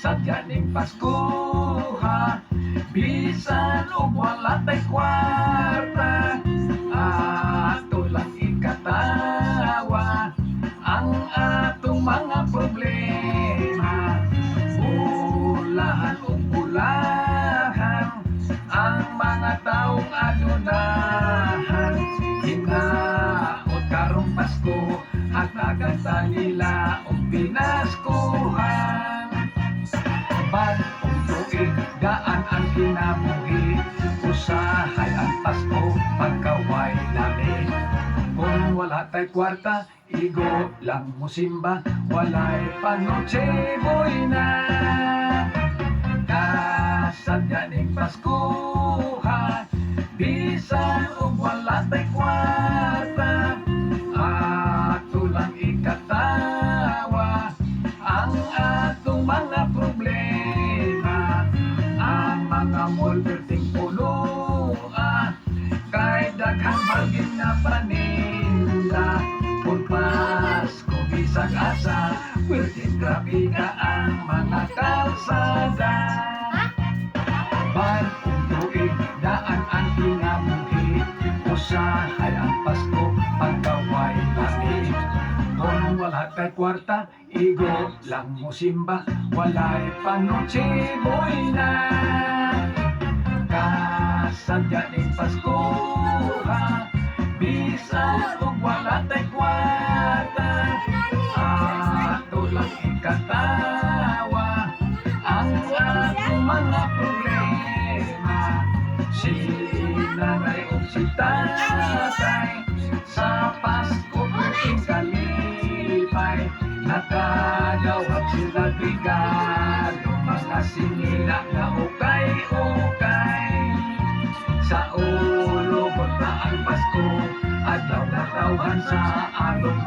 Sadya ning Pasko ha, bisan og wala tay kwarta, ato lang ikatawa ang atong mga problema. Ulahan ug ulahan ang mga taong adunahan, hinaot karong Pasko hatagan ta nila og pinaskuhan. Bagong tuig, daan ang kinabuhi, usahay ang Pasko, pagkaway lami. Kung wala tay kwarta, igo lang mo simba, walay panoche boy na. Kasadya ning Pasko ha, bisan og wala tay kwarta, ato lang ikatawa ang atong mga problema. Ang mga mall perting puloa, kay daghang bagin na paninda. Kung Pasko bisag asa, perting grabe ka ang mga kalsada. Bagong tuig, daan ang kinabuhi, usahay ang Pasko, pagkaway lami. Kung wala kay kwarta, igo lang mo simba, walay panoche boy na. Kasadya ning Pasko ha, bisan og wala tay kwarta, ato lang ikatawa ang atong mga problema. Si nanay o si tatay sa Pasko perting kalipay, nakadawat sila regalo, mga sinila nga ukay-ukay. Sa ulo na ang Pasko, adlaw na tawhan sa along